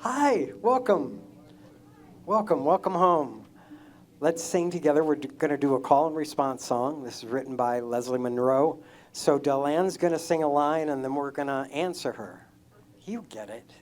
Hi, welcome. Welcome home. Let's sing together. We're going to do a call and response song. This is written by Leslie Monroe. So Delan's going to sing a line, and then we're going to answer her. You get it.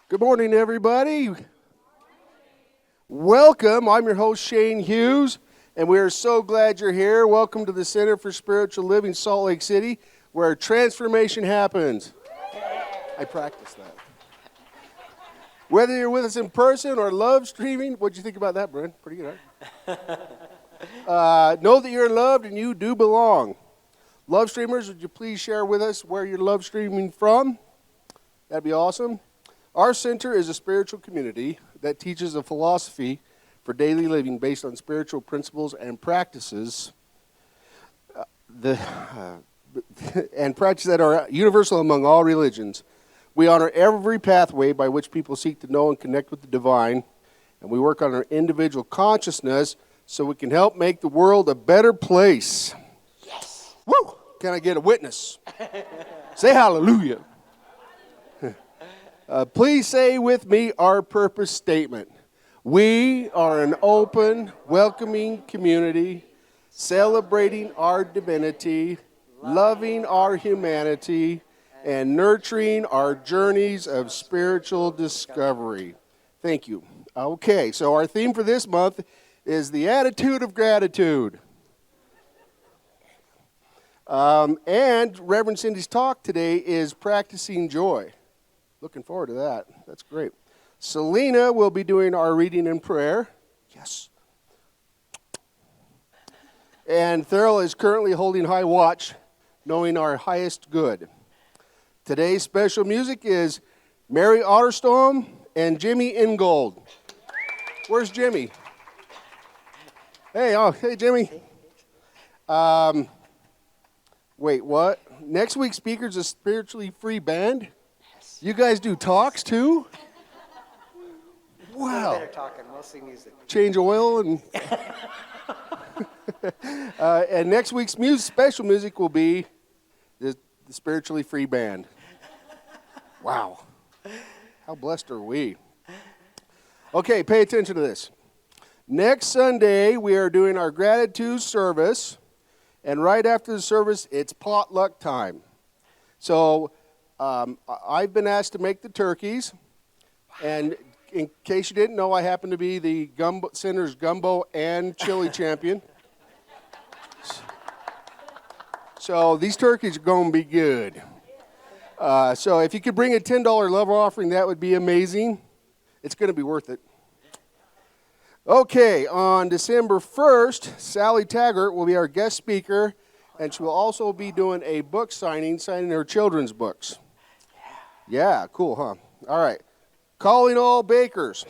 Good morning, everybody. Welcome. I'm your host, Shane Hughes, and we are so glad you're here. Welcome to the Center for Spiritual Living, Salt Lake City, where transformation happens. I practiced that. Whether you're with us in person or live streaming, what'd you think about that, Brent? Pretty good, right? Know that you're loved and you do belong. Love streamers, would you please share with us where you're love streaming from? That'd be awesome. Our center is a spiritual community that teaches a philosophy for daily living based on spiritual principles and practices, and practices that are universal among all religions. We honor every pathway by which people seek to know and connect with the divine, and we work on our individual consciousness so we can help make the world a better place. Yes. Woo! Can I get a witness? Say hallelujah. Please say with me our purpose statement. We are an open, welcoming community, celebrating our divinity, loving our humanity, and nurturing our journeys of spiritual discovery. Thank you. Okay, so our theme for this month is the attitude of gratitude. And Reverend Cindy's talk today is practicing joy. Looking forward to that. That's great. Selena will be doing our reading and prayer. Yes. And Thurl is currently holding high watch, knowing our highest good. Today's special music is Mary Otterstrom and Jimmy Ingold. Where's Jimmy? Hey, Jimmy. Wait, what? Next week's speaker's a spiritually free band? You guys do talks too? Wow. They're talking, mostly music. Change oil and... and next week's special music will be the spiritually free band. Wow. How blessed are we? Okay, pay attention to this. Next Sunday, we are doing our gratitude service. And right after the service, it's potluck time. So I've been asked to make the turkeys, and in case you didn't know, I happen to be the Center's gumbo and chili champion. So these turkeys are going to be good. So if you could bring a $10 love offering, that would be amazing. It's going to be worth it. Okay, on December 1st, Sally Taggart will be our guest speaker, and she will also be doing a book signing her children's books. Yeah, cool, huh? All right. Calling all bakers,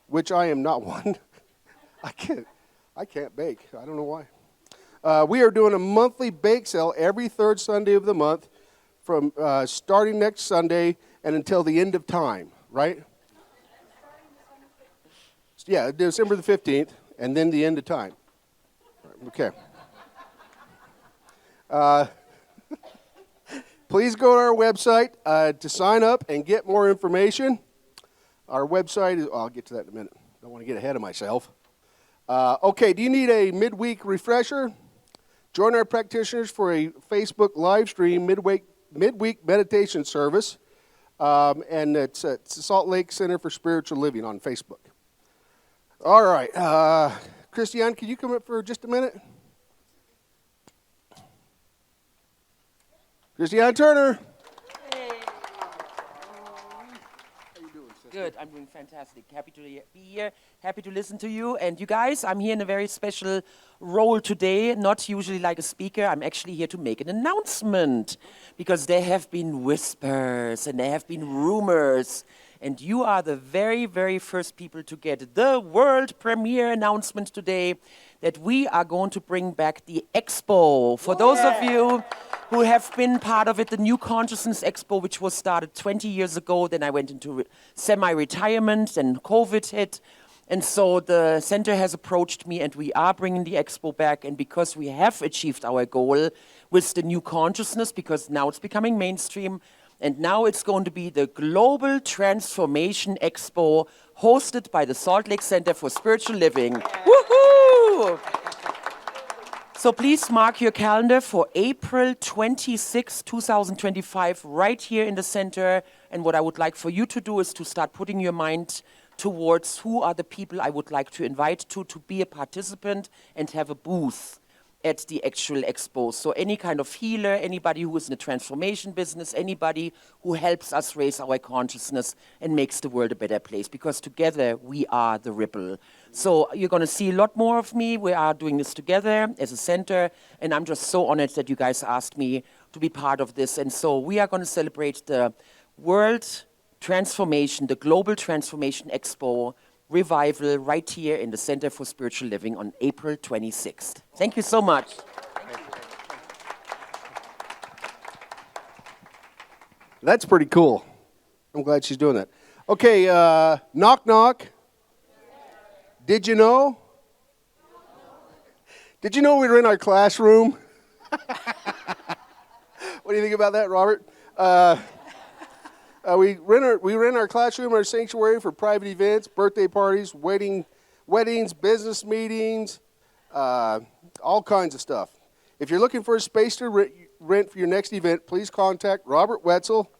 which I am not one. I can't bake. I don't know why. We are doing a monthly bake sale every third Sunday of the month from starting next Sunday and until the end of time, right? Yeah, December the 15th, and then the end of time. Okay. Please go to our website to sign up and get more information. Our website is, I'll get to that in a minute. Don't want to get ahead of myself. Okay, do you need a midweek refresher? Join our practitioners for a Facebook live stream midweek meditation service. And it's at Salt Lake Center for Spiritual Living on Facebook. All right. Christiane, can you come up for just a minute? Christiane Turner. Hey. How you doing, sister? Good. I'm doing fantastic. Happy to be here. Happy to listen to you. And you guys, I'm here in a very special role today. Not usually like a speaker. I'm actually here to make an announcement because there have been whispers and there have been rumors. And you are the very, very first people to get the world premiere announcement today that we are going to bring back the Expo. For those of you who have been part of it, the New Consciousness Expo, which was started 20 years ago. Then I went into semi-retirement, and COVID hit. And so the center has approached me, and we are bringing the Expo back. And because we have achieved our goal with the New Consciousness, because now it's becoming mainstream, and now it's going to be the Global Transformation Expo hosted by the Salt Lake Center for Spiritual Living. Woohoo! So please mark your calendar for April 26, 2025, right here in the center. And what I would like for you to do is to start putting your mind towards who are the people I would like to invite to be a participant and have a booth at the actual expo. So any kind of healer, anybody who is in the transformation business, anybody who helps us raise our consciousness and makes the world a better place, because together we are the ripple. So you're going to see a lot more of me. We are doing this together as a center, and I'm just so honored that you guys asked me to be part of this. And so we are going to celebrate the World Transformation, the Global Transformation Expo Revival right here in the Center for Spiritual Living on April 26th. Thank you so much. That's pretty cool. I'm glad she's doing that. Okay, knock, knock. Did you know? Did you know we were in our classroom? What do you think about that, Robert? We rent our classroom, our sanctuary for private events, birthday parties, weddings, business meetings, all kinds of stuff. If you're looking for a space to rent for your next event, please contact Robert Wetzel.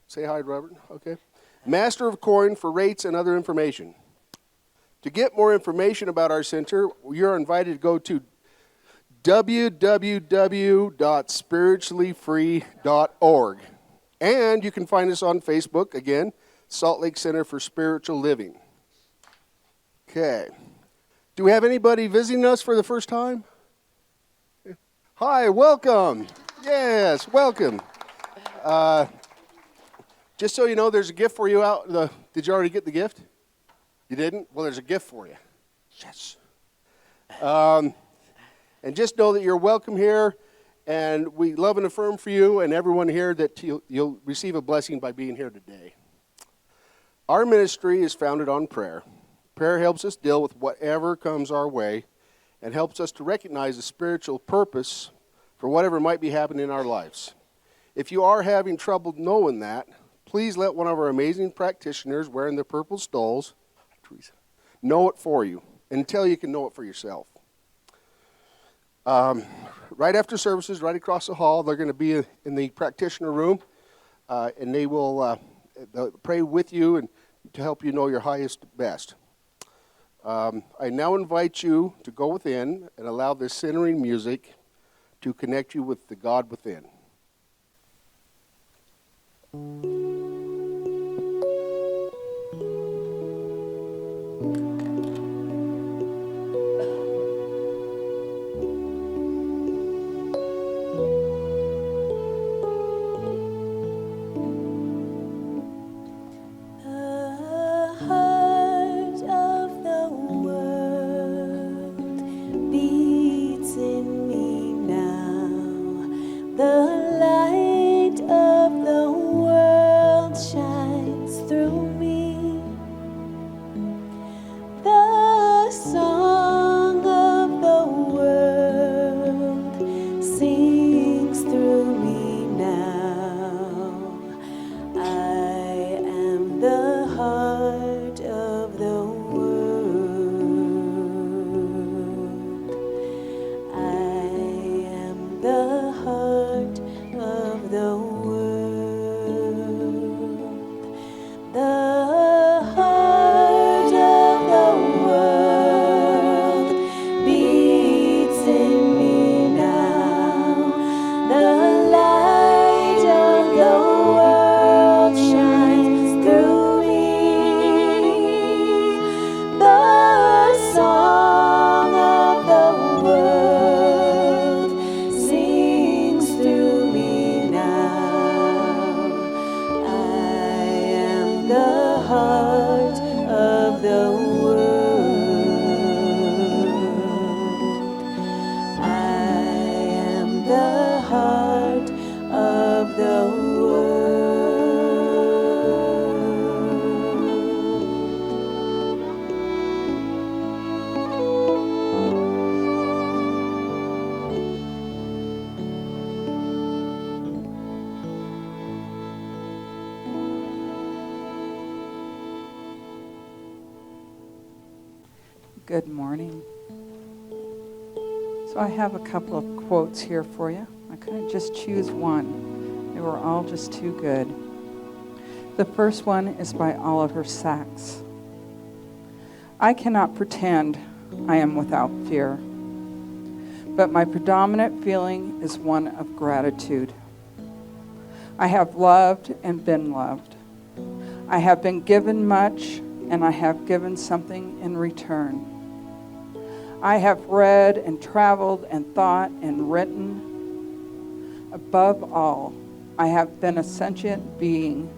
Say hi, Robert. Okay. Master of Coin for rates and other information. To get more information about our center, you're invited to go to www.spirituallyfree.org. And you can find us on Facebook, again, Salt Lake Center for Spiritual Living. Okay. Do we have anybody visiting us for the first time? Hi, welcome. Yes, welcome. Just so you know, there's a gift for you out. Did you already get the gift? You didn't? Well, there's a gift for you. Yes. And just know that you're welcome here. And we love and affirm for you and everyone here that you'll receive a blessing by being here today. Our ministry is founded on prayer. Prayer helps us deal with whatever comes our way and helps us to recognize the spiritual purpose for whatever might be happening in our lives. If you are having trouble knowing that, please let one of our amazing practitioners wearing the purple stoles, Teresa, know it for you until you can know it for yourself. Right after services, right across the hall, they're going to be in the practitioner room. and they will they'll pray with you and to help you know your highest best. I now invite you to go within and allow this centering music to connect you with the God within. Good morning. So I have a couple of quotes here for you. I couldn't just choose one. They were all just too good. The first one is by Oliver Sacks. I cannot pretend I am without fear, but my predominant feeling is one of gratitude. I have loved and been loved. I have been given much, and I have given something in return. I have read and traveled and thought and written. Above all, I have been a sentient being,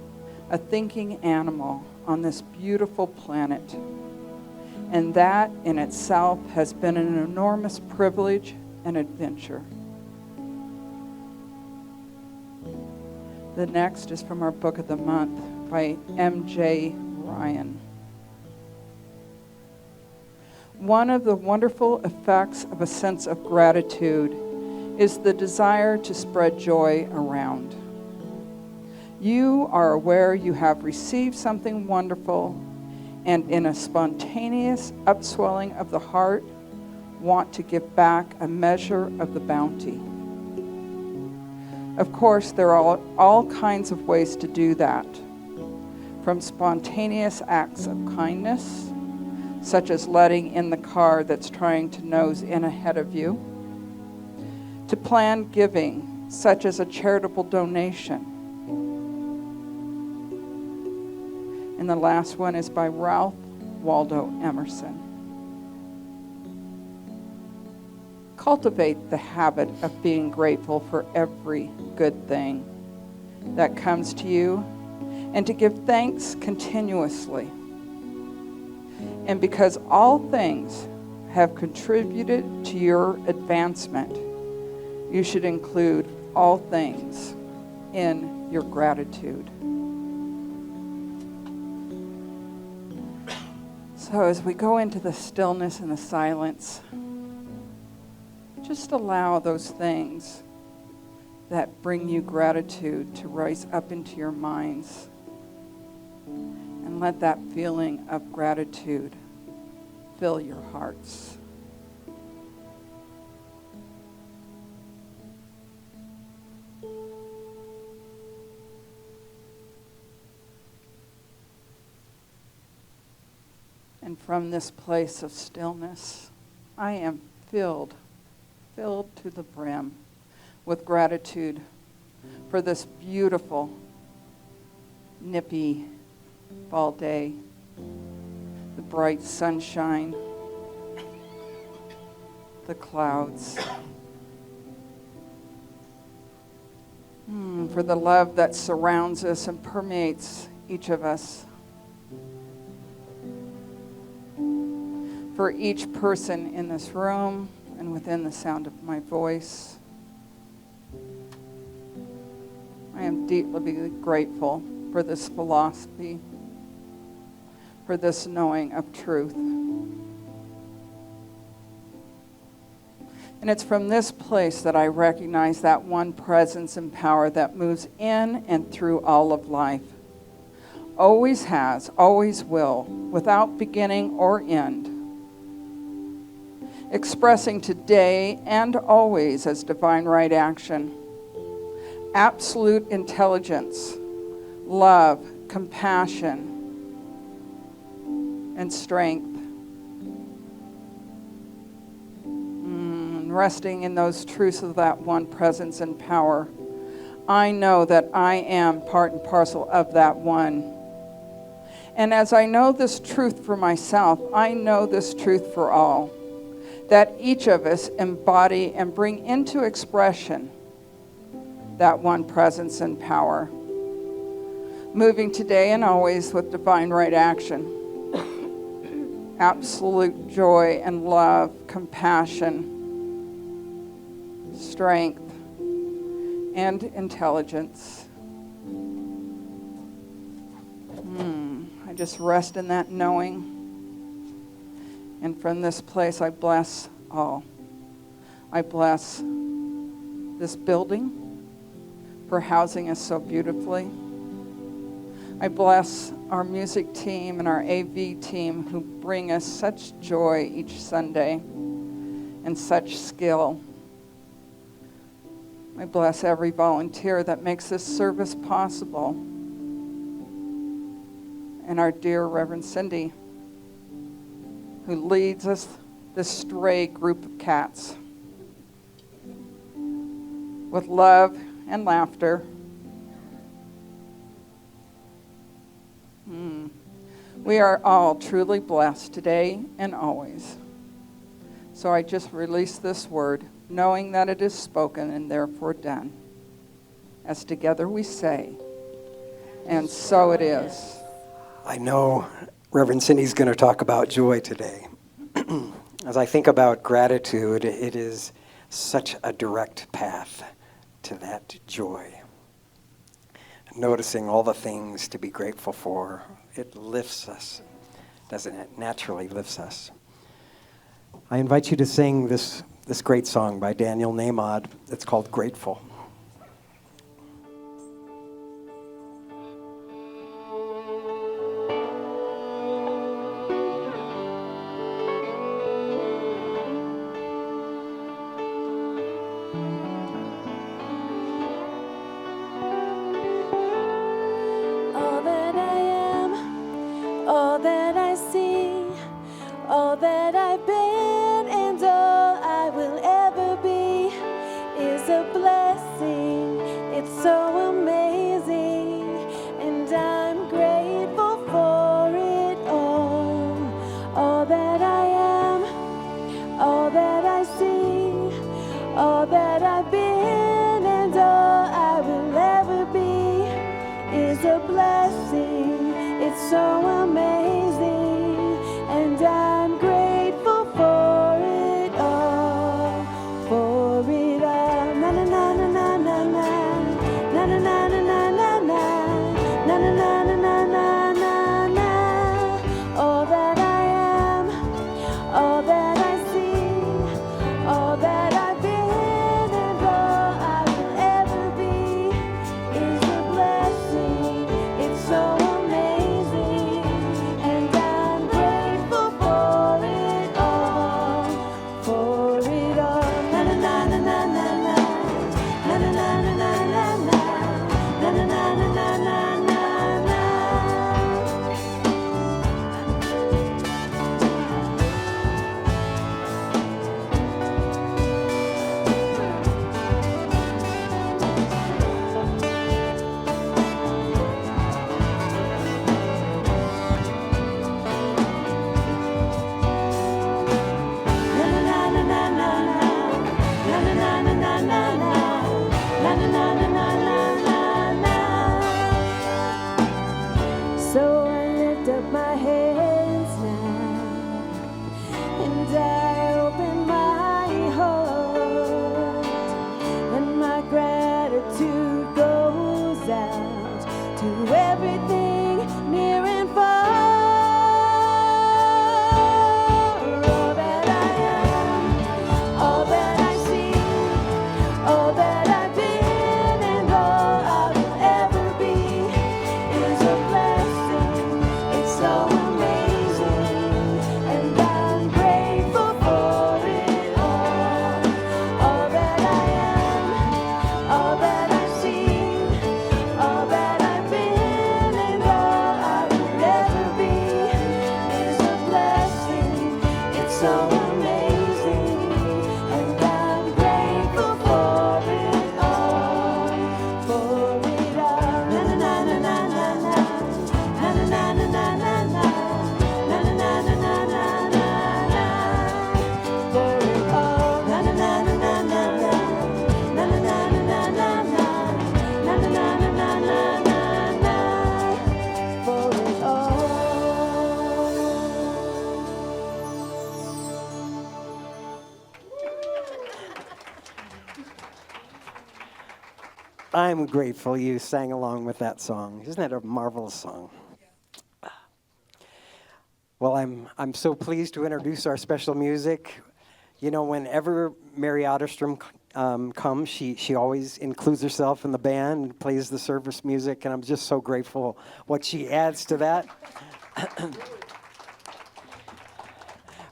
a thinking animal on this beautiful planet. And that in itself has been an enormous privilege and adventure. The next is from our book of the month by M.J. Ryan. One of the wonderful effects of a sense of gratitude is the desire to spread joy around. You are aware you have received something wonderful, and in a spontaneous upswelling of the heart, want to give back a measure of the bounty. Of course, there are all kinds of ways to do that, from spontaneous acts of kindness, such as letting in the car that's trying to nose in ahead of you, to planned giving, such as a charitable donation. And the last one is by Ralph Waldo Emerson. Cultivate the habit of being grateful for every good thing that comes to you, and to give thanks continuously. And because all things have contributed to your advancement, you should include all things in your gratitude. So as we go into the stillness and the silence, just allow those things that bring you gratitude to rise up into your minds. And let that feeling of gratitude fill your hearts. And from this place of stillness, I am filled to the brim with gratitude for this beautiful, nippy fall day, the bright sunshine, the clouds, for the love that surrounds us and permeates each of us, for each person in this room and within the sound of my voice. I am deeply grateful for this philosophy, for this knowing of truth. And it's from this place that I recognize that one presence and power that moves in and through all of life. Always has, always will, without beginning or end. Expressing today and always as divine right action. Absolute intelligence, love, compassion, and strength. Resting in those truths of that one presence and power, I know that I am part and parcel of that one. And as I know this truth for myself, I know this truth for all, that each of us embody and bring into expression that one presence and power, moving today and always with divine right action, absolute joy and love, compassion, strength, and intelligence. I just rest in that knowing. And from this place, I bless all. I bless this building for housing us so beautifully. I bless our music team and our AV team who bring us such joy each Sunday and such skill. I bless every volunteer that makes this service possible. And our dear Reverend Cindy, who leads us, this stray group of cats, with love and laughter. We are all truly blessed today and always. So I just release this word, knowing that it is spoken and therefore done. As together we say, and so it is. I know Reverend Cindy's going to talk about joy today. As I think about gratitude, it is such a direct path to that joy. Noticing all the things to be grateful for, it lifts us, doesn't it? Naturally lifts us. I invite you to sing this great song by Daniel Nahmod. It's called Grateful. All that I am, all that I see, all that I've been and all I will ever be is a blessing. It's so amazing, and I'm grateful for it all. All that I am, all that I see, all that I've been and all I will ever be is a blessing. It's so amazing, and I'm grateful for it all. For it all. Na na na na na na na na na na na na na na na na na na na na. All that I am, all that I see, all that I've been and all I will ever be is a blessing. It's so amazing, to everything near and far. All that I am, all that I see, all that I've been, and all I will ever be is a blessing. It's so amazing, and I'm grateful for it all. All that I am, all that I see, all that I've been, and all I will ever be is a blessing. It's so amazing, and I'm grateful for it all. For it all. Na na na na na na na na na na na na na na na na na na na na. For it all. Na na na na na na na na na na na na na na na na na na na. For it all. I'm grateful you sang along with that song. Isn't that a marvelous song? Well, I'm so pleased to introduce our special music. You know, whenever Mary Otterstrom comes, she always includes herself in the band and plays the service music, and I'm just so grateful what she adds to that.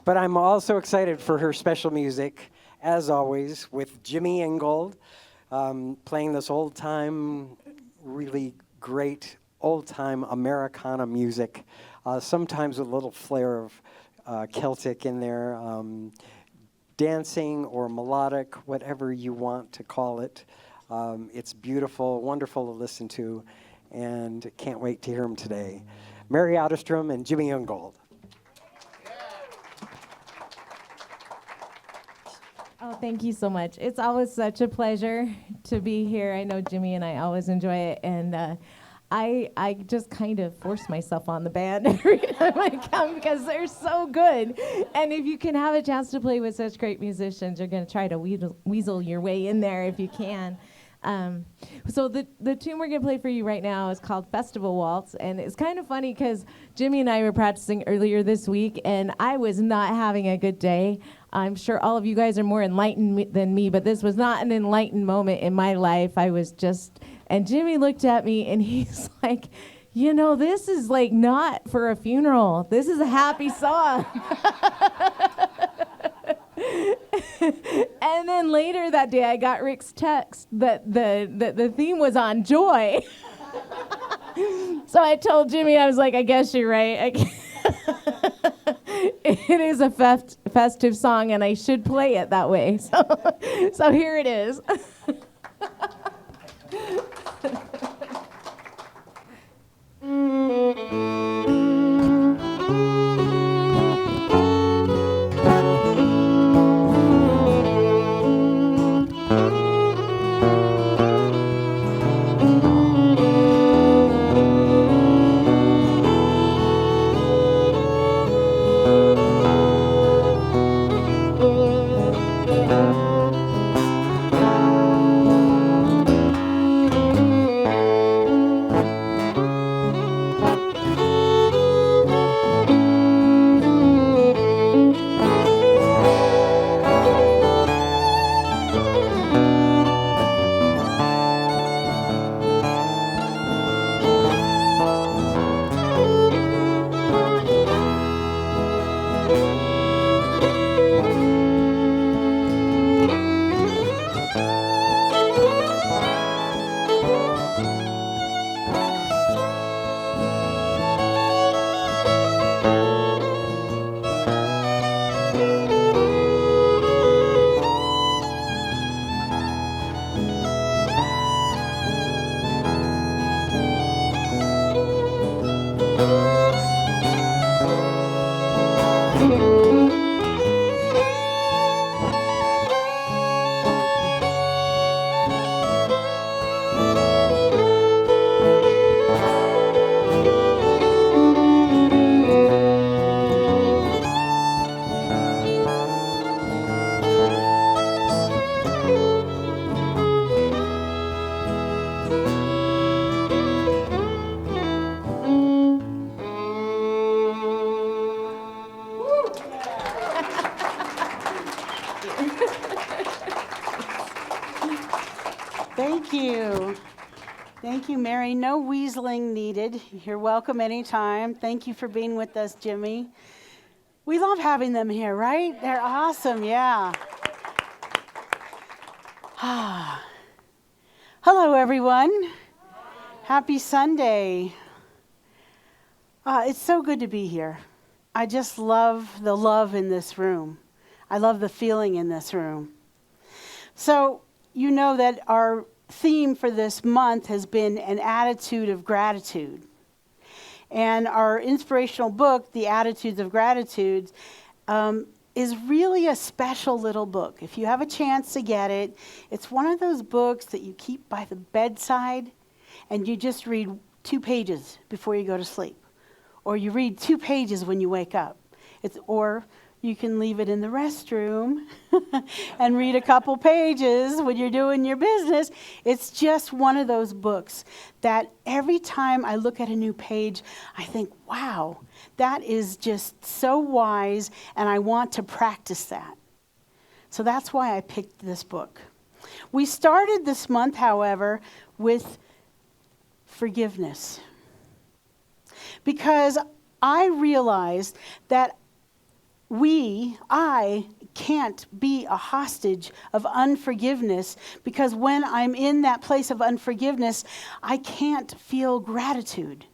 But I'm also excited for her special music, as always, with Jimmy Ingold playing this old-time, really great old-time Americana music, sometimes with a little flair of Celtic in there, dancing or melodic, whatever you want to call it. It's beautiful, wonderful to listen to, and can't wait to hear them today. Mary Otterstrom and Jimmy Ingold. Oh, thank you so much. It's always such a pleasure to be here. I know Jimmy and I always enjoy it, and I just kind of force myself on the band every time I come because they're so good. And if you can have a chance to play with such great musicians, you're going to try to weasel your way in there if you can. So the tune we're going to play for you right now is called Festival Waltz, and it's kind of funny because Jimmy and I were practicing earlier this week, and I was not having a good day. I'm sure all of you guys are more enlightened than me, but this was not an enlightened moment in my life. I was just, and Jimmy looked at me and he's like, you know, this is like not for a funeral. This is a happy song. And then later that day, I got Rick's text that the theme was on joy. So I told Jimmy, I was like, I guess you're right. It is a festive song, and I should play it that way. So here it is. Thank you, Mary. No weaseling needed. You're welcome anytime. Thank you for being with us, Jimmy. We love having them here, right? They're awesome, yeah. Hello, everyone. Happy Sunday. It's so good to be here. I just love the love in this room. I love the feeling in this room. So, you know that our theme for this month has been an attitude of gratitude. And our inspirational book, The Attitudes of Gratitude, is really a special little book. If you have a chance to get it, it's one of those books that you keep by the bedside and you just read 2 pages before you go to sleep. Or you read 2 pages when you wake up. Or you can leave it in the restroom and read a couple pages when you're doing your business. It's just one of those books that every time I look at a new page, I think, wow, that is just so wise, and I want to practice that. So that's why I picked this book. We started this month, however, with forgiveness. Because I realized that I can't be a hostage of unforgiveness, because when I'm in that place of unforgiveness, I can't feel gratitude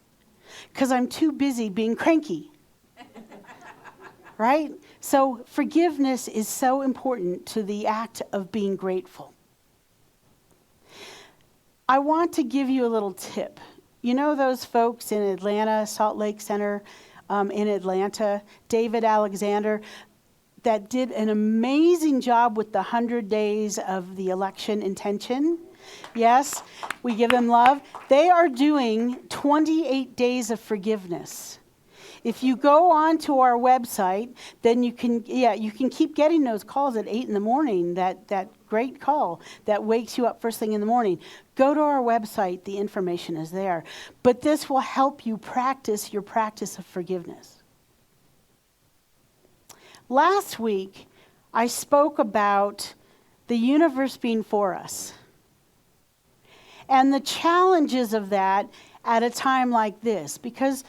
because I'm too busy being cranky. Right? So forgiveness is so important to the act of being grateful. I want to give you a little tip. You know those folks in Atlanta, Salt Lake Center, in Atlanta, David Alexander, that did an amazing job with the 100 days of the election intention? Yes, we give them love. They are doing 28 days of forgiveness. If you go on to our website, then you can keep getting those calls at 8 in the morning, that great call that wakes you up first thing in the morning. Go to our website, the information is there. But this will help you practice your practice of forgiveness. Last week, I spoke about the universe being for us and the challenges of that at a time like this, because,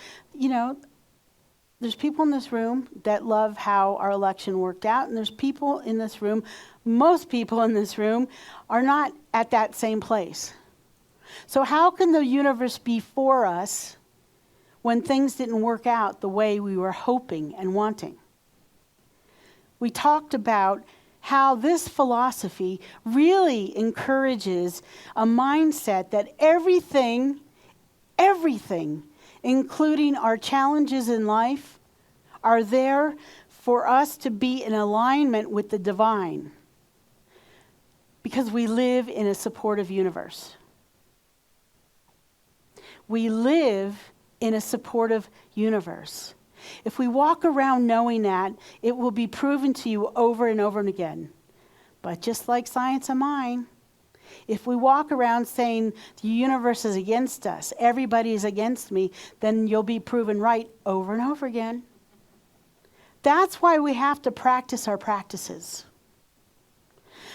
there's people in this room that love how our election worked out, and there's people in this room, most people in this room, are not at that same place. So how can the universe be for us when things didn't work out the way we were hoping and wanting? We talked about how this philosophy really encourages a mindset that everything, including our challenges in life, are there for us to be in alignment with the divine, because we live in a supportive universe. We live in a supportive universe. If we walk around knowing that, it will be proven to you over and over and again. But just like science and mind, if we walk around saying the universe is against us, everybody is against me, then you'll be proven right over and over again. That's why we have to practice our practices.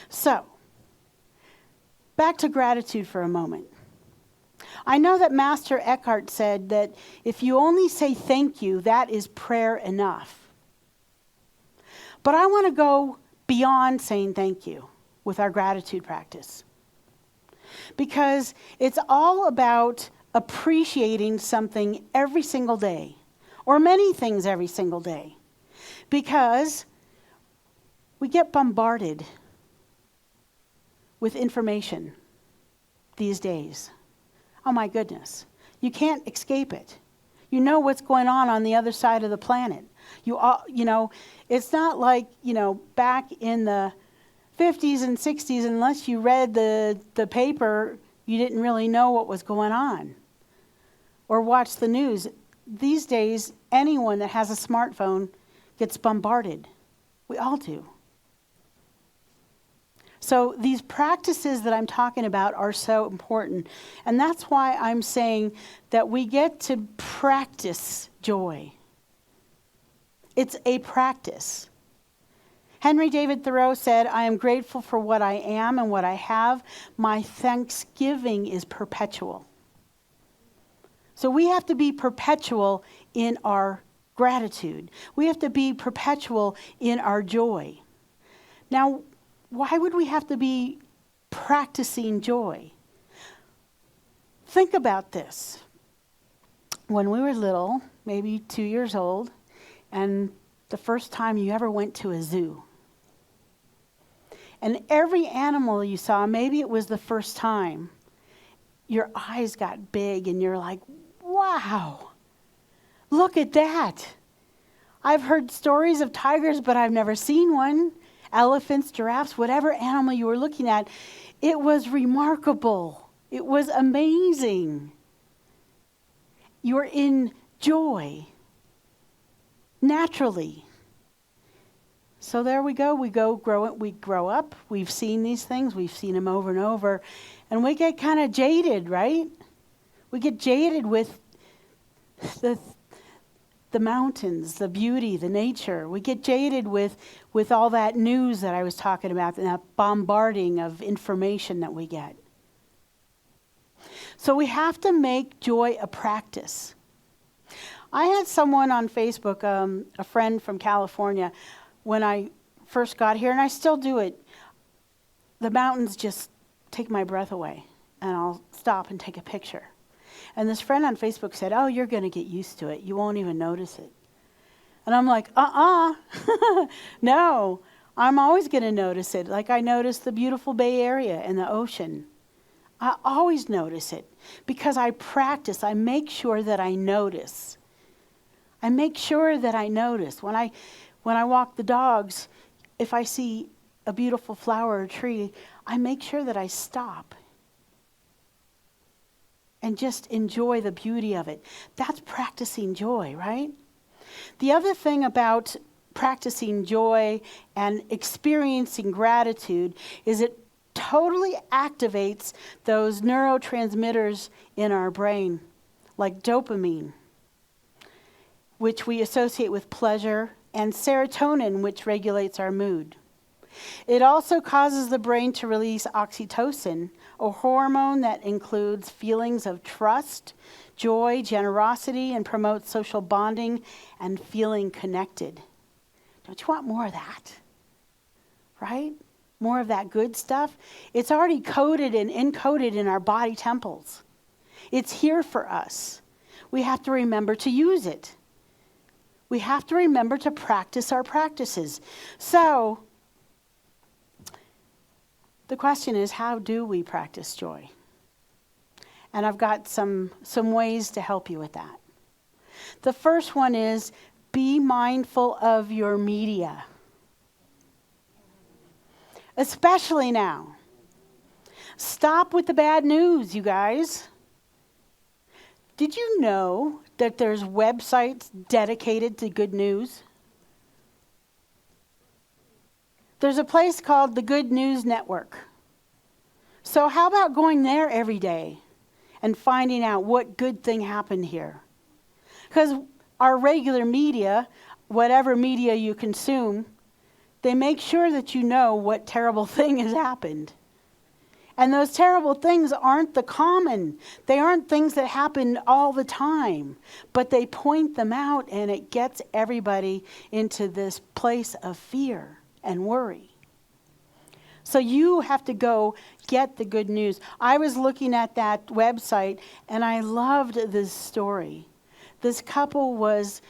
So, back to gratitude for a moment. I know that Master Eckhart said that if you only say thank you, that is prayer enough. But I want to go beyond saying thank you with our gratitude practice. Because it's all about appreciating something every single day, or many things every single day. Because we get bombarded with information these days. Oh my goodness. You can't escape it. You know what's going on the other side of the planet. It's not like, back in the 50s and 60s, unless you read the paper, you didn't really know what was going on or watch the news. These days, anyone that has a smartphone gets bombarded. We all do. So these practices that I'm talking about are so important. And that's why I'm saying that we get to practice joy. It's a practice. Henry David Thoreau said, "I am grateful for what I am and what I have. My thanksgiving is perpetual." So we have to be perpetual in our gratitude. We have to be perpetual in our joy. Now, why would we have to be practicing joy? Think about this. When we were little, maybe 2 years old, and the first time you ever went to a zoo, and every animal you saw, maybe it was the first time, your eyes got big and you're like, wow, look at that. I've heard stories of tigers, but I've never seen one. Elephants, giraffes, whatever animal you were looking at, it was remarkable. It was amazing. You're in joy naturally. So there we go. We grow up. We've seen these things. We've seen them over and over. And we get kind of jaded, right? We get jaded with the mountains, the beauty, the nature. We get jaded with all that news that I was talking about, and that bombarding of information that we get. So we have to make joy a practice. I had someone on Facebook, a friend from California, when I first got here, and I still do it. The mountains just take my breath away, and I'll stop and take a picture. And this friend on Facebook said, oh, you're going to get used to it. You won't even notice it. And I'm like, no, I'm always going to notice it. Like I notice the beautiful Bay Area and the ocean. I always notice it because I practice. I make sure that I notice. I make sure that I notice. When I walk the dogs, if I see a beautiful flower or tree, I make sure that I stop and just enjoy the beauty of it. That's practicing joy, right? The other thing about practicing joy and experiencing gratitude is it totally activates those neurotransmitters in our brain, like dopamine, which we associate with pleasure, and serotonin, which regulates our mood. It also causes the brain to release oxytocin, a hormone that includes feelings of trust, joy, generosity, and promotes social bonding and feeling connected. Don't you want more of that? Right? More of that good stuff? It's already coded and encoded in our body temples. It's here for us. We have to remember to use it. We have to remember to practice our practices. So, the question is, how do we practice joy? And I've got some ways to help you with that. The first one is, be mindful of your media. Especially now. Stop with the bad news, you guys. Did you know that there's websites dedicated to good news? There's a place called the Good News Network. So how about going there every day and finding out what good thing happened here? Because our regular media, whatever media you consume, they make sure that you know what terrible thing has happened. And those terrible things aren't the common. They aren't things that happen all the time. But they point them out, and it gets everybody into this place of fear and worry. So you have to go get the good news. I was looking at that website, and I loved this story. This couple was,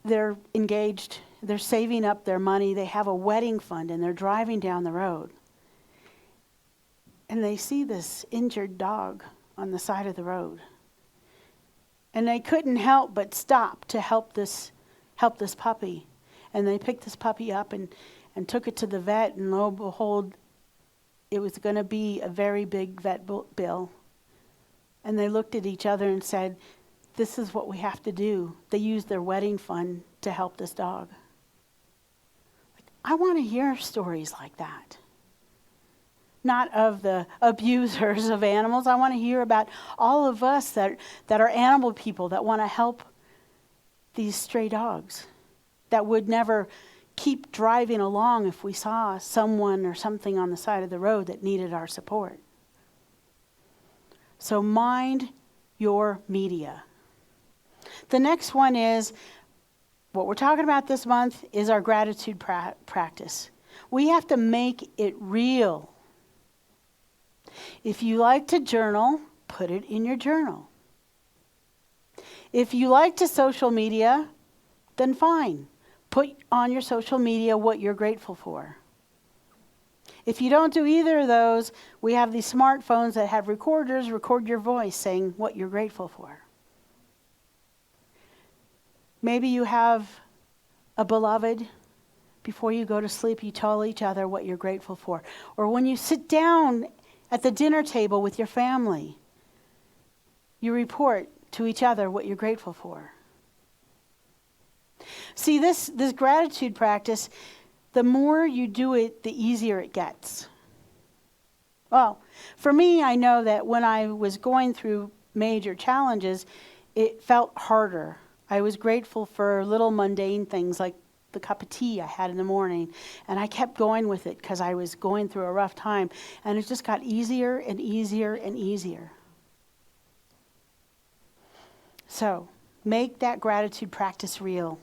they're engaged. They're saving up their money. They have a wedding fund, and they're driving down the road. And they see this injured dog on the side of the road. And they couldn't help but stop to help this puppy. And they picked this puppy up and took it to the vet, and lo and behold, it was going to be a very big vet bill. And they looked at each other and said, this is what we have to do. They used their wedding fund to help this dog. I want to hear stories like that. Not of the abusers of animals. I want to hear about all of us that are animal people that want to help these stray dogs, that would never keep driving along if we saw someone or something on the side of the road that needed our support. So mind your media. The next one is, what we're talking about this month is our gratitude practice. We have to make it real. If you like to journal, put it in your journal. If you like to social media, then fine. Put on your social media what you're grateful for. If you don't do either of those, we have these smartphones that have recorders. Record your voice saying what you're grateful for. Maybe you have a beloved. Before you go to sleep, you tell each other what you're grateful for. Or when you sit down at the dinner table with your family, you report to each other what you're grateful for. See, this gratitude practice, the more you do it, the easier it gets. Well, for me, I know that when I was going through major challenges, it felt harder. I was grateful for little mundane things like the cup of tea I had in the morning, and I kept going with it because I was going through a rough time, and it just got easier and easier and easier. So, make that gratitude practice real.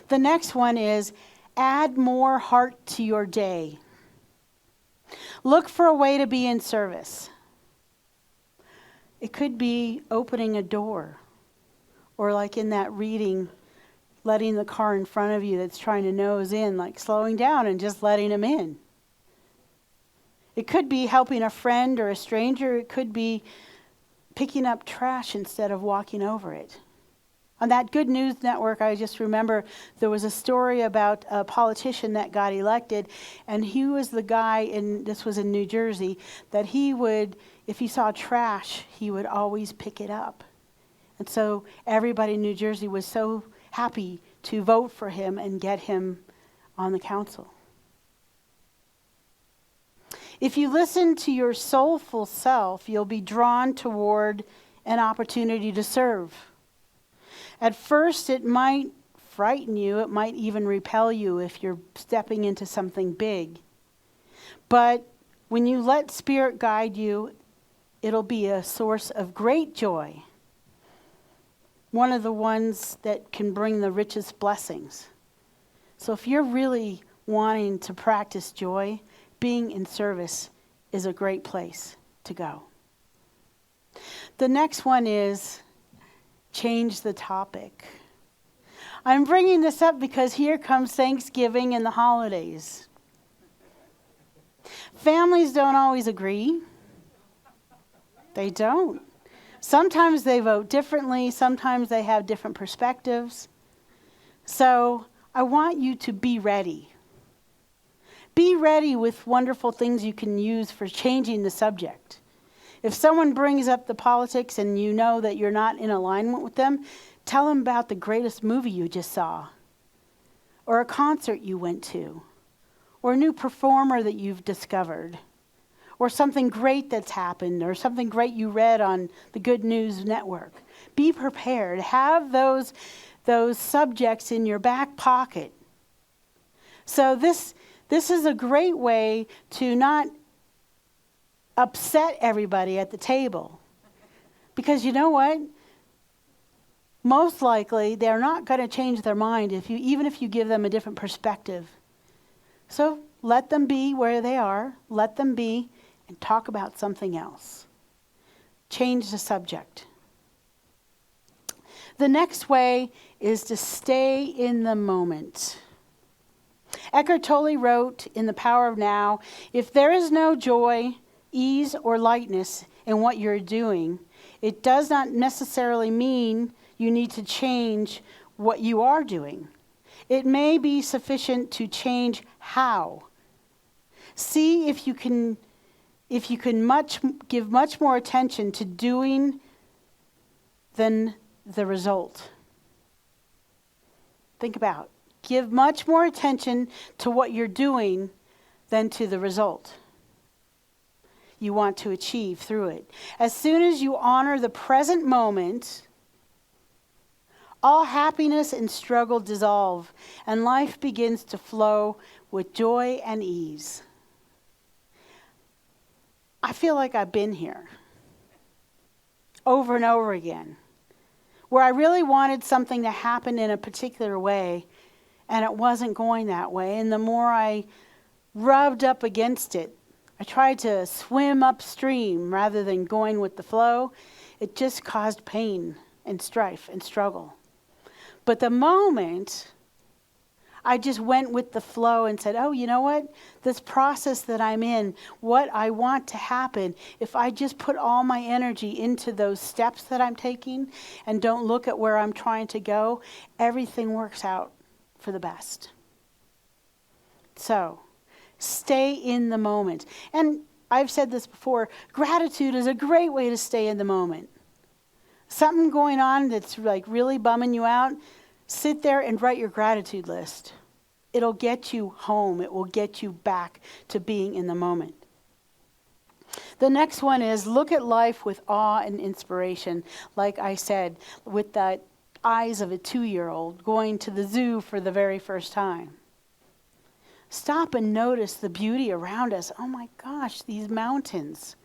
The next one is add more heart to your day. Look for a way to be in service. It could be opening a door, or like in that reading, letting the car in front of you that's trying to nose in, like slowing down and just letting them in. It could be helping a friend or a stranger. It could be picking up trash instead of walking over it. On that Good News Network, I just remember there was a story about a politician that got elected, and he was the guy, this was in New Jersey, that he would, if he saw trash, he would always pick it up. And so everybody in New Jersey was so happy to vote for him and get him on the council. If you listen to your soulful self, you'll be drawn toward an opportunity to serve. At first, it might frighten you. It might even repel you if you're stepping into something big. But when you let Spirit guide you, it'll be a source of great joy. One of the ones that can bring the richest blessings. So if you're really wanting to practice joy, being in service is a great place to go. The next one is change the topic. I'm bringing this up because here comes Thanksgiving and the holidays. Families don't always agree. They don't. Sometimes they vote differently. Sometimes they have different perspectives. So I want you to be ready. Be ready with wonderful things you can use for changing the subject. If someone brings up the politics and you know that you're not in alignment with them, tell them about the greatest movie you just saw, or a concert you went to, or a new performer that you've discovered, or something great that's happened, or something great you read on the Good News Network. Be prepared. Have those subjects in your back pocket. So this is a great way to not upset everybody at the table. Because you know what? Most likely, they're not going to change their mind even if you give them a different perspective. So let them be where they are. Let them be and talk about something else. Change the subject. The next way is to stay in the moment. Eckhart Tolle wrote in The Power of Now, if there is no joy, ease, or lightness in what you're doing, it does not necessarily mean you need to change what you are doing. It may be sufficient to change how. See if you can give much more attention to doing than the result. Think about it. Give much more attention to what you're doing than to the result you want to achieve through it. As soon as you honor the present moment, all happiness and struggle dissolve, and life begins to flow with joy and ease. I feel like I've been here. over and over again, where I really wanted something to happen in a particular way, and it wasn't going that way. And the more I rubbed up against it, I tried to swim upstream rather than going with the flow. It just caused pain and strife and struggle. But the moment I just went with the flow and said, oh, you know what? This process that I'm in, what I want to happen, if I just put all my energy into those steps that I'm taking and don't look at where I'm trying to go, everything works out for the best. So, stay in the moment. And I've said this before, gratitude is a great way to stay in the moment. Something going on that's like really bumming you out, sit there and write your gratitude list. It'll get you home. It will get you back to being in the moment. The next one is look at life with awe and inspiration. Like I said, with the eyes of a 2-year-old going to the zoo for the very first time. Stop and notice the beauty around us. Oh my gosh, these mountains.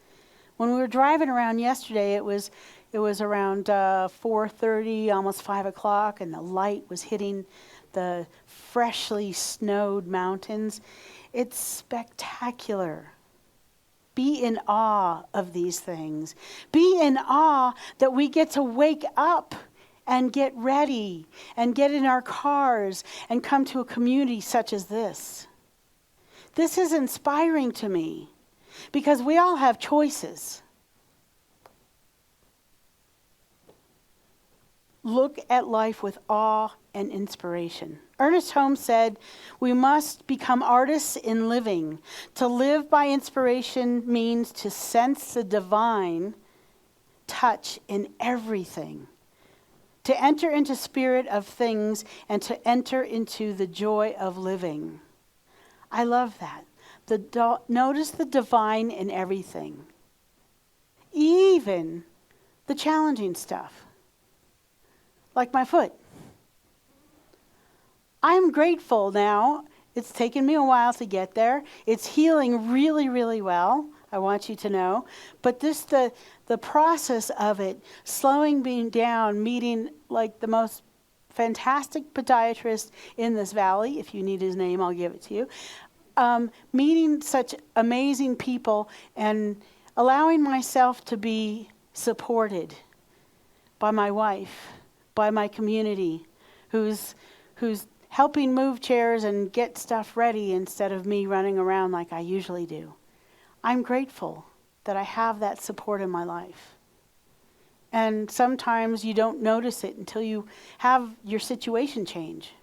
When we were driving around yesterday, it was around 4:30, almost 5 o'clock, and the light was hitting the freshly snowed mountains. It's spectacular. Be in awe of these things. Be in awe that we get to wake up and get ready and get in our cars and come to a community such as this. This is inspiring to me because we all have choices. Look at life with awe and inspiration. Ernest Holmes said, we must become artists in living. To live by inspiration means to sense the divine touch in everything. To enter into spirit of things and to enter into the joy of living. I love that. Notice the divine in everything. Even the challenging stuff. Like my foot. I'm grateful now. It's taken me a while to get there. It's healing really, really well. I want you to know. But the process of it, slowing me down, meeting like the most fantastic podiatrist in this valley. If you need his name, I'll give it to you. Meeting such amazing people and allowing myself to be supported by my wife, by my community, who's helping move chairs and get stuff ready instead of me running around like I usually do. I'm grateful that I have that support in my life. And sometimes you don't notice it until you have your situation change.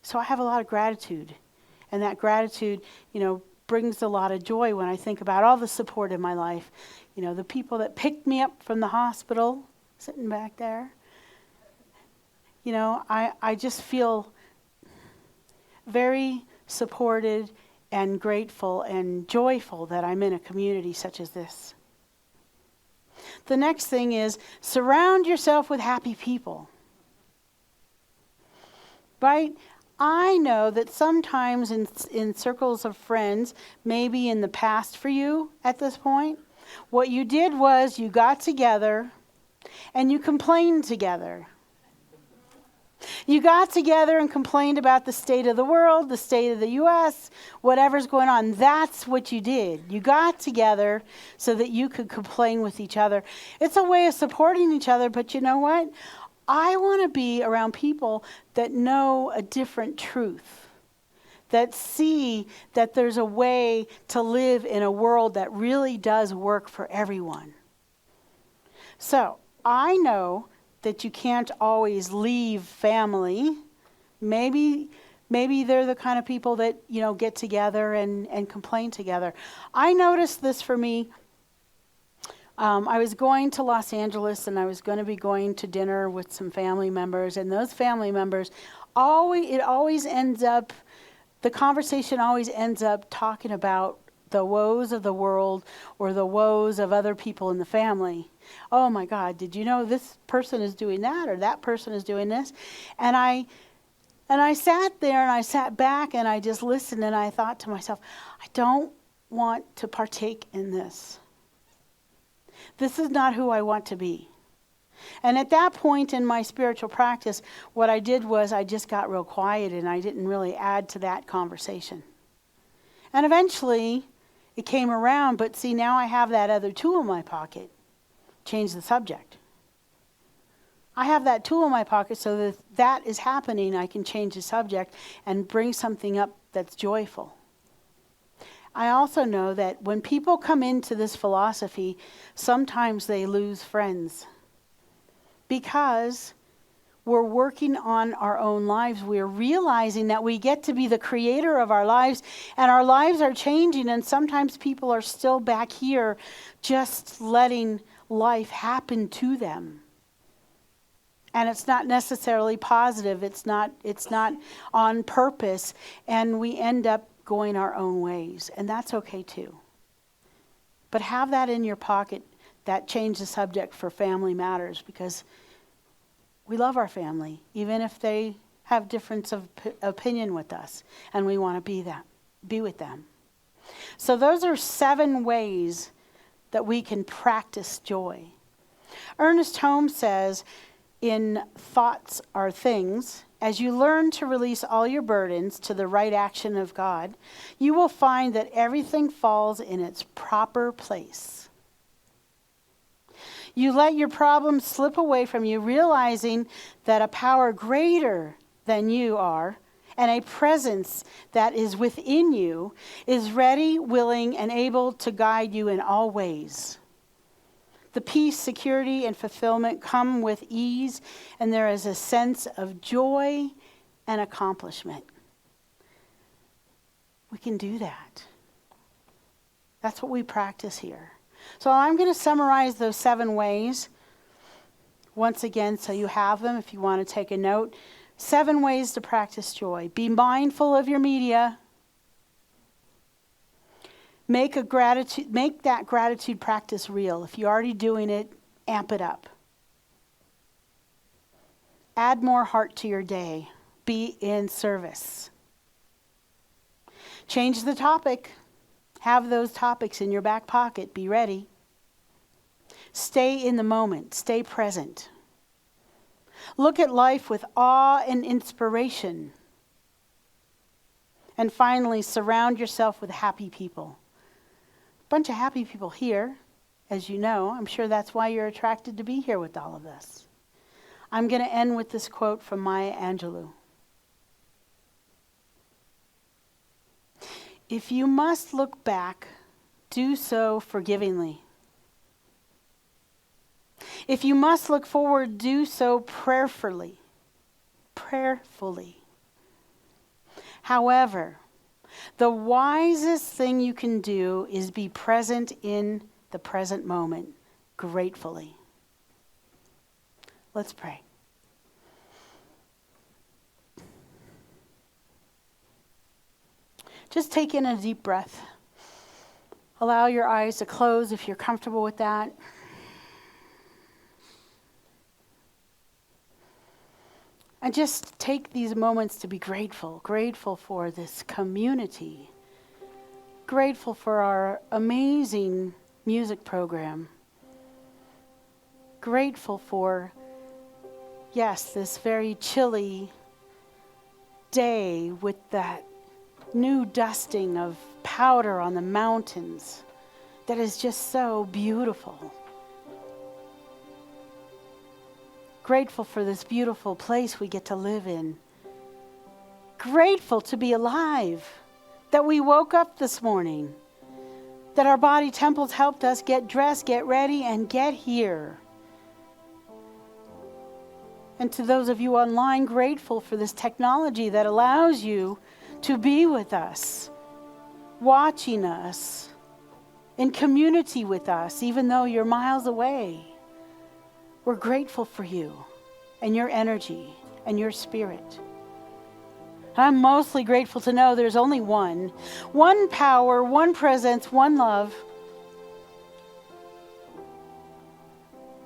So I have a lot of gratitude. And that gratitude, brings a lot of joy when I think about all the support in my life. The people that picked me up from the hospital, sitting back there. I just feel very supported and grateful and joyful that I'm in a community such as this. The next thing is surround yourself with happy people. Right? I know that sometimes in circles of friends, maybe in the past for you at this point, what you did was you got together and you complained together. You got together and complained about the state of the world, the state of the U.S., whatever's going on. That's what you did. You got together so that you could complain with each other. It's a way of supporting each other, but you know what? I want to be around people that know a different truth, that see that there's a way to live in a world that really does work for everyone. So, I know that you can't always leave family. Maybe they're the kind of people that, get together and complain together. I noticed this for me. I was going to Los Angeles and I was going to be going to dinner with some family members, and those family members, the conversation always ends up talking about the woes of the world or the woes of other people in the family. Oh my God, did you know this person is doing that or that person is doing this? And I sat there and I sat back and I just listened and I thought to myself, I don't want to partake in this. This is not who I want to be. And at that point in my spiritual practice, what I did was I just got real quiet and I didn't really add to that conversation. And eventually it came around, but see, now I have that other tool in my pocket. Change the subject. I have that tool in my pocket so that if that is happening, I can change the subject and bring something up that's joyful. I also know that when people come into this philosophy, sometimes they lose friends. Because we're working on our own lives. We're realizing that we get to be the creator of our lives, and our lives are changing, and sometimes people are still back here just letting life happen to them. And it's not necessarily positive. It's not on purpose, and we end up going our own ways, and that's okay too. But have that in your pocket, that change the subject for family matters, because we love our family, even if they have difference of opinion with us, and we want to be with them. So those are 7 ways that we can practice joy. Ernest Holmes says, in Thoughts Are Things, as you learn to release all your burdens to the right action of God, you will find that everything falls in its proper place. You let your problems slip away from you, realizing that a power greater than you are and a presence that is within you is ready, willing, and able to guide you in all ways. The peace, security, and fulfillment come with ease, and there is a sense of joy and accomplishment. We can do that. That's what we practice here. So I'm going to summarize those 7 ways once again so you have them if you want to take a note. 7 ways to practice joy. Be mindful of your media. Make that gratitude practice real. If you're already doing it, amp it up. Add more heart to your day. Be in service. Change the topic. Have those topics in your back pocket. Be ready. Stay in the moment. Stay present. Look at life with awe and inspiration. And finally, surround yourself with happy people. A bunch of happy people here, as you know. I'm sure that's why you're attracted to be here with all of us. I'm going to end with this quote from Maya Angelou. If you must look back, do so forgivingly. If you must look forward, do so prayerfully. However, the wisest thing you can do is be present in the present moment, gratefully. Let's pray. Just take in a deep breath. Allow your eyes to close if you're comfortable with that. And just take these moments to be grateful. Grateful for this community. Grateful for our amazing music program. Grateful for, yes, this very chilly day with that new dusting of powder on the mountains that is just so beautiful. Grateful for this beautiful place we get to live in. Grateful to be alive, that we woke up this morning, that our body temples helped us get dressed, get ready, and get here. And to those of you online, grateful for this technology that allows you to be with us, watching us, in community with us, even though you're miles away. We're grateful for you and your energy and your spirit. I'm mostly grateful to know there's only one power, one presence, one love.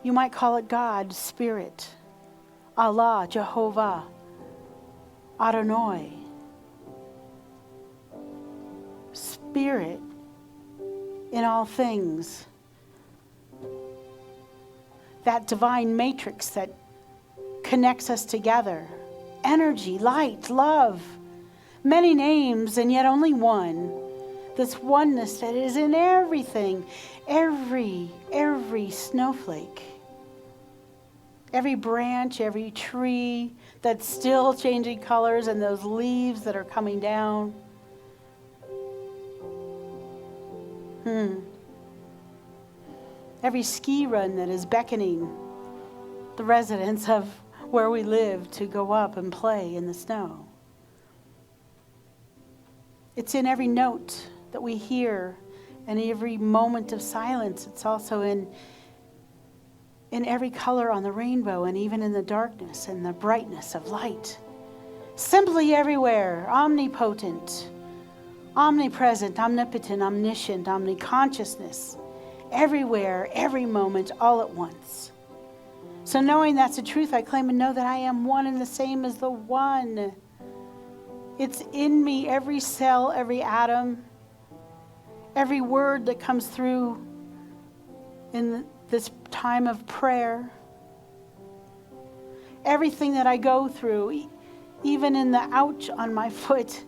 You might call it God, Spirit, Allah, Jehovah, Adonai. Spirit in all things. that divine matrix that connects us together. Energy, light, love, many names and yet only one. This oneness that is in everything, every snowflake, every branch, every tree that's still changing colors, and those leaves that are coming down. Every ski run that is beckoning the residents of where we live to go up and play in the snow. It's in every note that we hear and every moment of silence. It's also in every color on the rainbow, and even in the darkness and the brightness of light. Simply everywhere, omnipotent, omnipresent, omnipotent, omniscient, omniconsciousness, everywhere, every moment, all at once. So knowing that's the truth, I claim and know that I am one and the same as the one. It's in me, every cell, every atom, every word that comes through in this time of prayer. Everything that I go through, even in the ouch on my foot,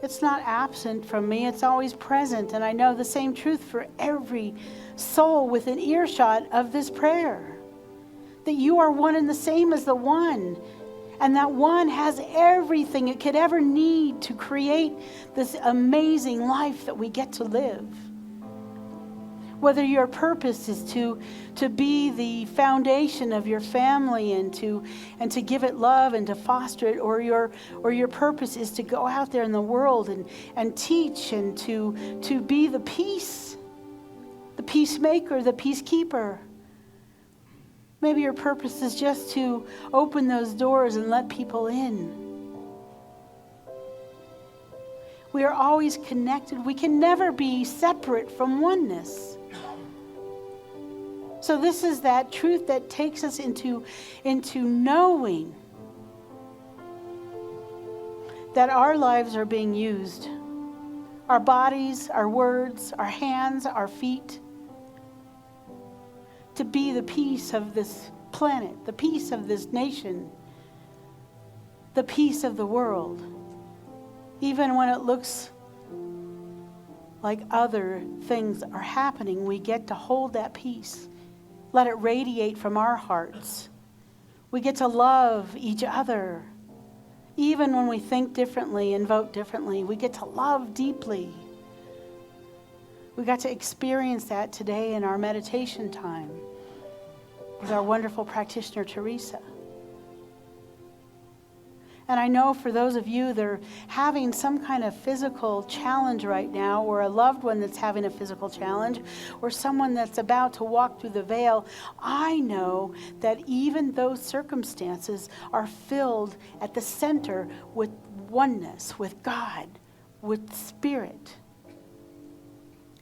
it's not absent from me, it's always present. And I know the same truth for every soul within earshot of this prayer. That you are one and the same as the one. And that one has everything it could ever need to create this amazing life that we get to live. Whether your purpose is to be the foundation of your family and to give it love and to foster it, or your purpose is to go out there in the world and teach and to be the peacemaker, the peacekeeper. Maybe your purpose is just to open those doors and let people in. We are always connected. We can never be separate from oneness. So this is that truth that takes us into knowing that our lives are being used. Our bodies, our words, our hands, our feet, to be the peace of this planet, the peace of this nation, the peace of the world. Even when it looks like other things are happening, we get to hold that peace. Let it radiate from our hearts. We get to love each other. Even when we think differently and vote differently, we get to love deeply. We got to experience that today in our meditation time with our wonderful practitioner, Teresa. And I know for those of you that are having some kind of physical challenge right now, or a loved one that's having a physical challenge, or someone that's about to walk through the veil, I know that even those circumstances are filled at the center with oneness, with God, with Spirit.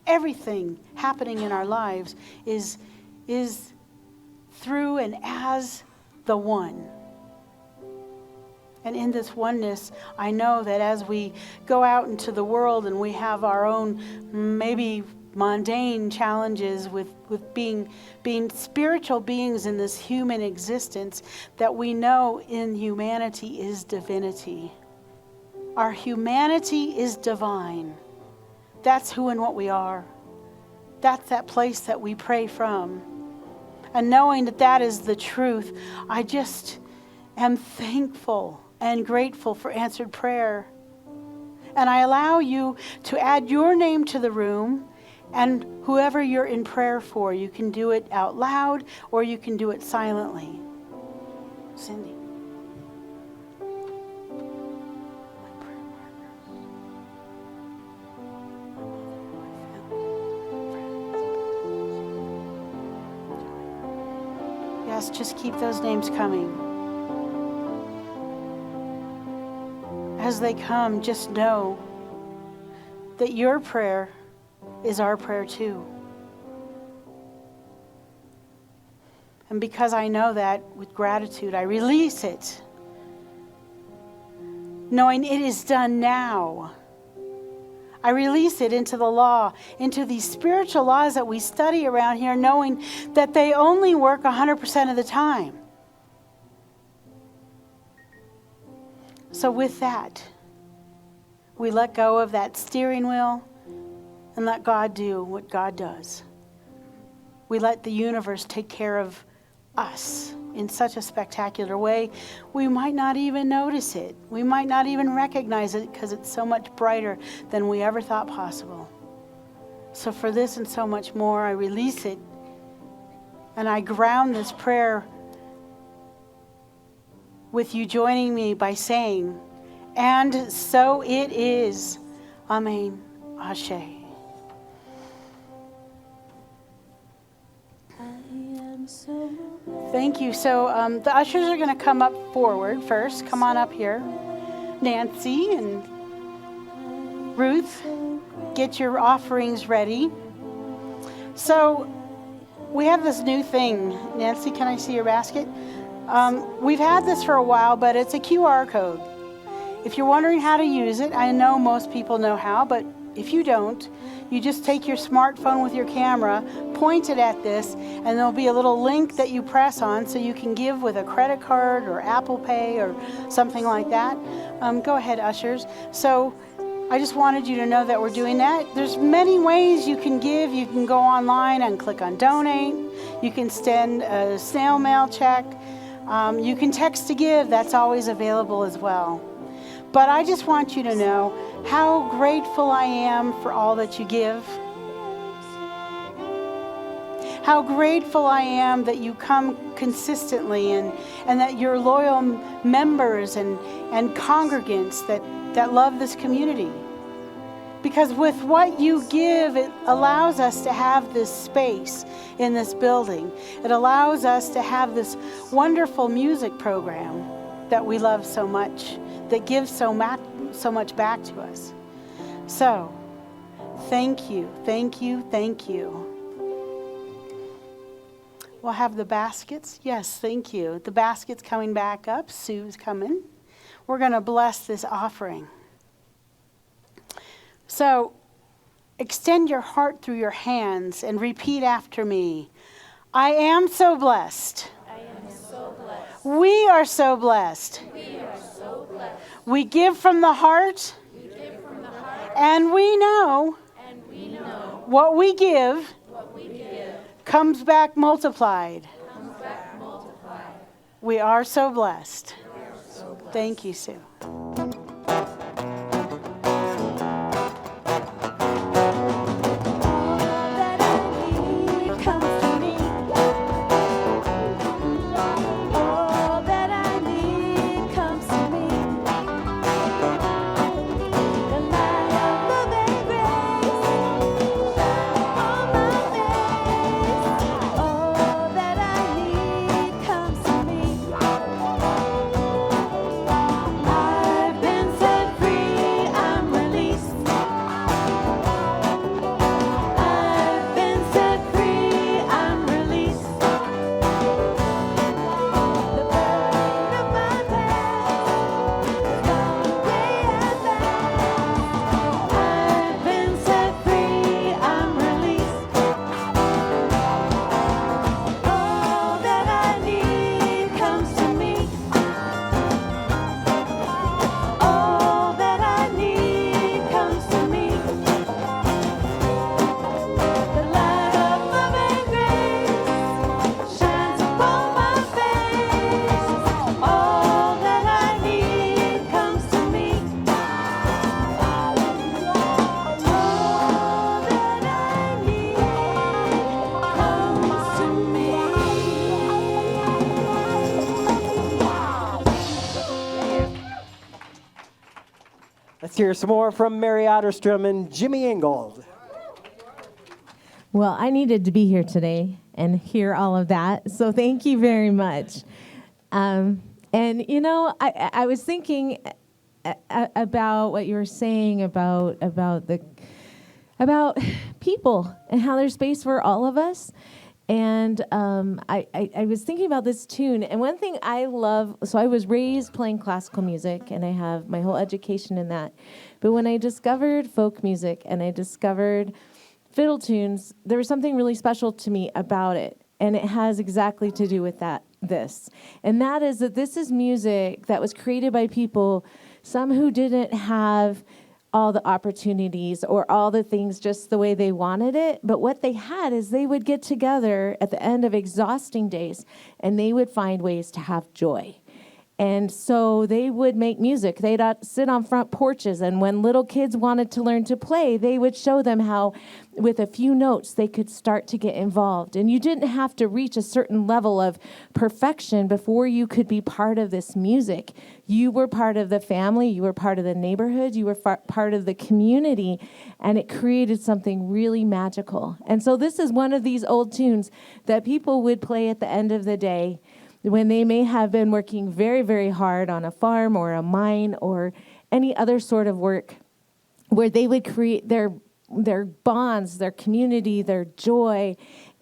Everything happening in our lives is through and as the one. And in this oneness, I know that as we go out into the world and we have our own maybe mundane challenges with being spiritual beings in this human existence, that we know in humanity is divinity. Our humanity is divine. That's who and what we are. That's that place that we pray from. And knowing that that is the truth, I just am thankful and grateful for answered prayer. And I allow you to add your name to the room, and whoever you're in prayer for, you can do it out loud or you can do it silently. Cindy. Yes, just keep those names coming. As they come, just know that your prayer is our prayer too. And because I know that, with gratitude, I release it, knowing it is done now. I release it into the law, into these spiritual laws that we study around here, knowing that they only work 100% of the time. So with that, we let go of that steering wheel and let God do what God does. We let the universe take care of us in such a spectacular way, we might not even notice it. We might not even recognize it because it's so much brighter than we ever thought possible. So for this and so much more, I release it, and I ground this prayer with you joining me by saying, and so it is. Amen. Ashe. Thank you. So the ushers are going to come up forward first. Come on up here. Nancy and Ruth, get your offerings ready. So we have this new thing. Nancy, can I see your basket? We've had this for a while, but it's a QR code. If you're wondering how to use it, I know most people know how, but if you don't, you just take your smartphone with your camera, point it at this, and there'll be a little link that you press on so you can give with a credit card or Apple Pay or something like that. Go ahead, ushers. So I just wanted you to know that we're doing that. There's many ways you can give. You can go online and click on donate. You can send a snail mail check. You can text to give. That's always available as well. But I just want you to know how grateful I am for all that you give. How grateful I am that you come consistently and that you're loyal members and congregants that love this community. Because with what you give, it allows us to have this space in this building. It allows us to have this wonderful music program that we love so much, that gives so much back to us. So, thank you, thank you, thank you. We'll have the baskets. Yes, thank you. The basket's coming back up. Sue's coming. We're going to bless this offering. So, extend your heart through your hands and repeat after me. I am so blessed. I am so blessed. We are so blessed. We are so blessed. We give from the heart. We give from the heart. And we know. And we know. What we give. What we give. Comes back multiplied. Comes back multiplied. We are so blessed. We are so blessed. Thank you, Sue. Let's hear some more from Mary Otterstrom and Jimmy Ingold. Well, I needed to be here today and hear all of that, so thank you very much. And you know, I was thinking about what you were saying about people and how there's space for all of us. And I was thinking about this tune, and one thing I love, so I was raised playing classical music, and I have my whole education in that. But when I discovered folk music and I discovered fiddle tunes, there was something really special to me about it. And it has exactly to do with this. And that is that this is music that was created by people, some who didn't have all the opportunities or all the things just the way they wanted it. But what they had is they would get together at the end of exhausting days and they would find ways to have joy. And so they would make music. They'd sit on front porches, and when little kids wanted to learn to play, they would show them how, with a few notes, they could start to get involved. And you didn't have to reach a certain level of perfection before you could be part of this music. You were part of the family, you were part of the neighborhood, you were part of the community, and it created something really magical. And so this is one of these old tunes that people would play at the end of the day when they may have been working very, very hard on a farm or a mine or any other sort of work, where they would create their bonds, their community, their joy,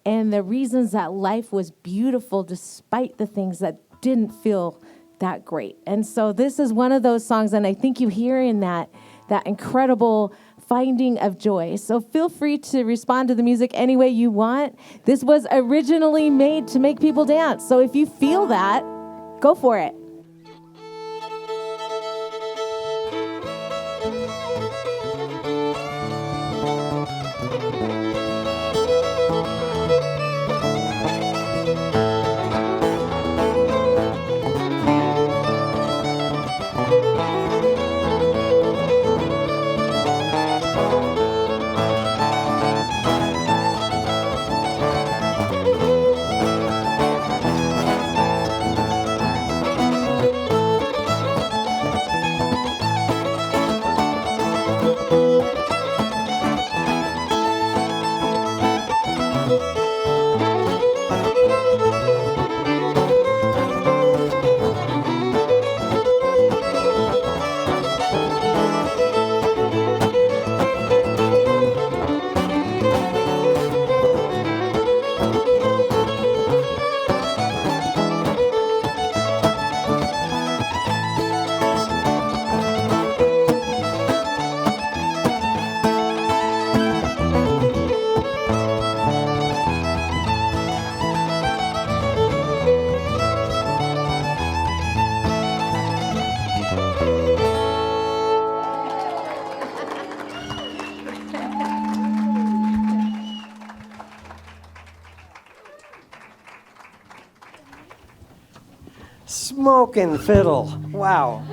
and the reasons that life was beautiful despite the things that didn't feel that great. And so this is one of those songs, and I think you hear in that incredible finding of joy. So feel free to respond to the music any way you want. This was originally made to make people dance. So if you feel that, go for it. Smoking fiddle. Wow.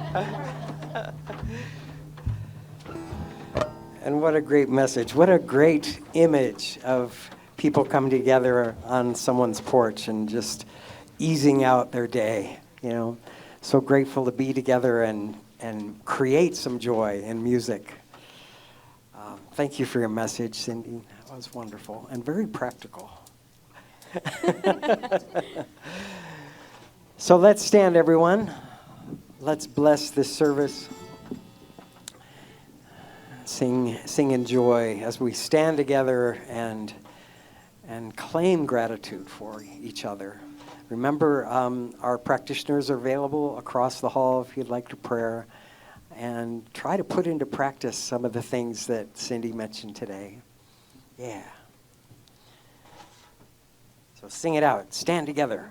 And what a great message. What a great image of people coming together on someone's porch and just easing out their day, you know. So grateful to be together and create some joy in music. Thank you for your message, Cindy. That was wonderful and very practical. So let's stand, everyone. Let's bless this service. Sing in joy as we stand together and claim gratitude for each other. Remember, our practitioners are available across the hall if you'd like to pray, and try to put into practice some of the things that Cindy mentioned today. Yeah. So sing it out. Stand together.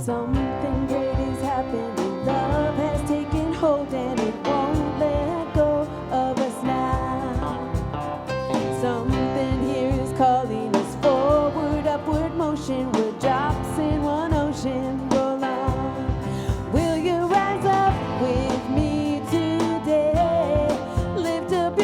Something great is happening. Love has taken hold and it won't let go of us now. Something here is calling us forward, upward motion. We're drops in one ocean. Roll on. Will you rise up with me today? Lift up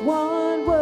One